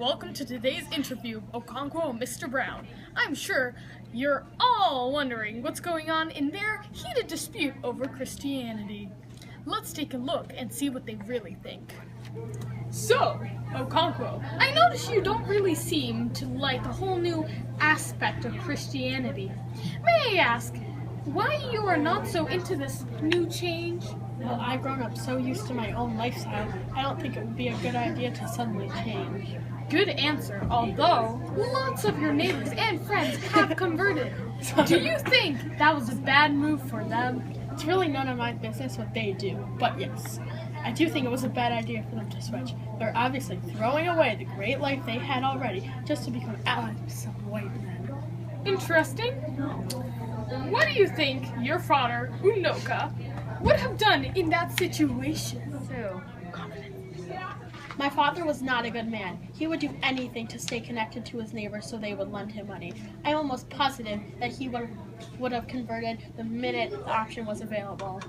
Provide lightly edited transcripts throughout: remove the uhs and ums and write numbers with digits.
welcome to today's interview of Okonkwo and Mr. Brown. I'm sure you're all wondering what's going on in their heated dispute over Christianity. Let's take a look and see what they really think. So, Okonkwo, I notice you don't really seem to like the whole new aspect of Christianity. May I ask why you are not so into this new change? Well, I've grown up so used to my own lifestyle, I don't think it would be a good idea to suddenly change. Good answer, although lots of your neighbors and friends have converted. Do you think that was a bad move for them? It's really none of my business what they do, but yes, I do think it was a bad idea for them to switch. They're obviously throwing away the great life they had already just to become allies with some white men. Interesting. What do you think your father, Unoka, would have done in that situation? My father was not a good man. He would do anything to stay connected to his neighbors so they would lend him money. I'm almost positive that he would have converted the minute the option was available.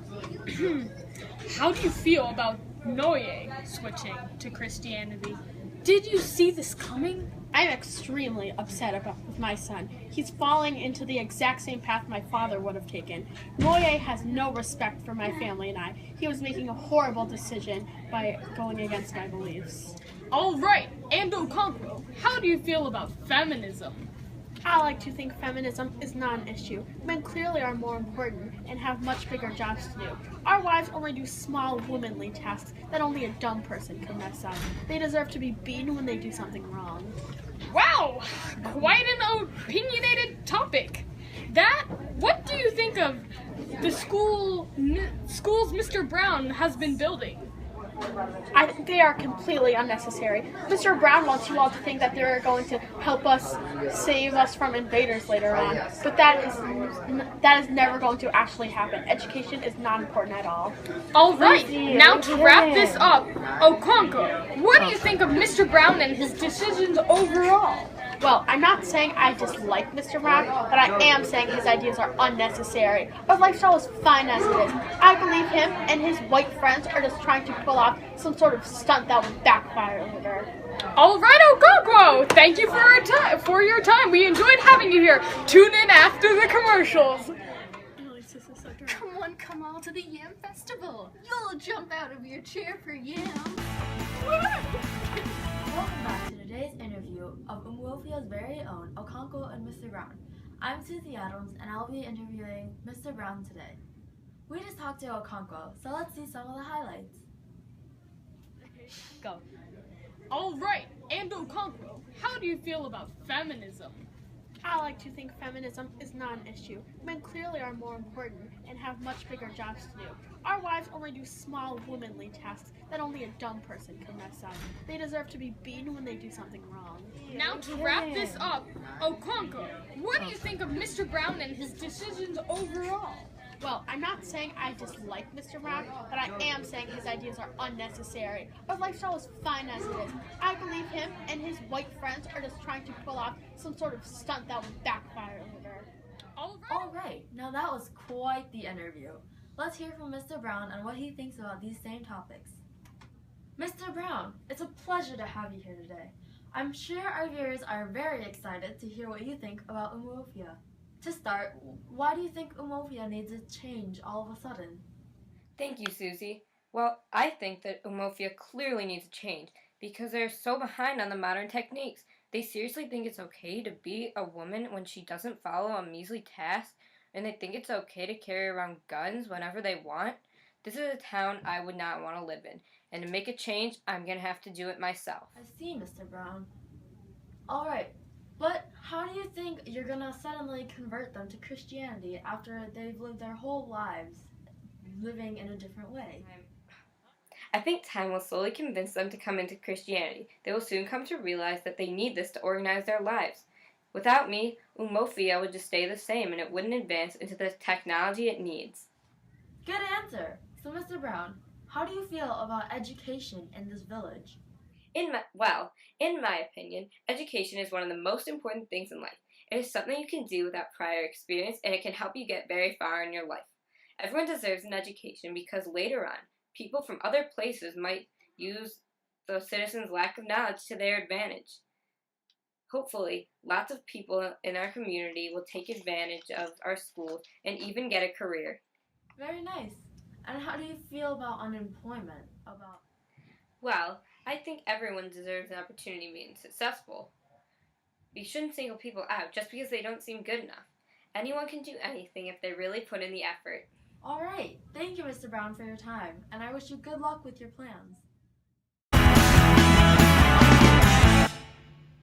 How do you feel about Noye switching to Christianity? Did you see this coming? I'm extremely upset with my son. He's falling into the exact same path my father would have taken. Noye has no respect for my family and I. He was making a horrible decision by going against my beliefs. All right, and Okonkwo, how do you feel about feminism? I like to think feminism is not an issue. Men clearly are more important and have much bigger jobs to do. Our wives only do small womanly tasks that only a dumb person can mess up. They deserve to be beaten when they do something wrong. Wow, quite an opinionated topic. What do you think of the schools Mr. Brown has been building? I think they are completely unnecessary. Mr. Brown wants you all to think that they're going to help us save us from invaders later on, but that is never going to actually happen. Education is not important at all. All right, now to wrap this up, Okonkwo, what do you think of Mr. Brown and his decisions overall? Well, I'm not saying I dislike Mr. Brown, but I am saying his ideas are unnecessary. Our lifestyle is fine as it is. I believe him and his white friends are just trying to pull off some sort of stunt that would backfire later. All right, Okonkwo, thank you for your time. We enjoyed having you here. Tune in after the commercials. Come all to the Yam Festival. You'll jump out of your chair for Yam. Welcome back to today's interview of Umuofia's very own Okonkwo and Mr. Brown. I'm Susie Adams and I'll be interviewing Mr. Brown today. We just talked to Okonkwo, so let's see some of the highlights. Go. All right, and Okonkwo, how do you feel about feminism? I like to think feminism is not an issue. Men clearly are more important and have much bigger jobs to do. Our wives only do small womanly tasks that only a dumb person can mess up. They deserve to be beaten when they do something wrong. Now to wrap this up, Okonkwo, what do you think of Mr. Brown and his decisions overall? Well, I'm not saying I dislike Mr. Brown, but I am saying his ideas are unnecessary. Our lifestyle is fine as it is. I believe him and his white friends are just trying to pull off some sort of stunt that would backfire later. All right, now that was quite the interview. Let's hear from Mr. Brown and what he thinks about these same topics. Mr. Brown, it's a pleasure to have you here today. I'm sure our viewers are very excited to hear what you think about Umuofia. To start, why do you think Umuofia needs a change all of a sudden? Thank you, Susie. Well, I think that Umuofia clearly needs a change because they're so behind on the modern techniques. They seriously think it's okay to be a woman when she doesn't follow a measly task, and they think it's okay to carry around guns whenever they want. This is a town I would not want to live in, and to make a change, I'm going to have to do it myself. I see, Mr. Brown. All right. But how do you think you're gonna suddenly convert them to Christianity after they've lived their whole lives living in a different way? I think time will slowly convince them to come into Christianity. They will soon come to realize that they need this to organize their lives. Without me, Umuofia would just stay the same and it wouldn't advance into the technology it needs. Good answer. So, Mr. Brown, how do you feel about education in this village? In my opinion, education is one of the most important things in life. It is something you can do without prior experience, and it can help you get very far in your life. Everyone deserves an education because later on, people from other places might use those citizens' lack of knowledge to their advantage. Hopefully, lots of people in our community will take advantage of our schools and even get a career. Very nice. And how do you feel about unemployment? Well, I think everyone deserves an opportunity to be successful. We shouldn't single people out just because they don't seem good enough. Anyone can do anything if they really put in the effort. All right. Thank you, Mr. Brown, for your time, and I wish you good luck with your plans.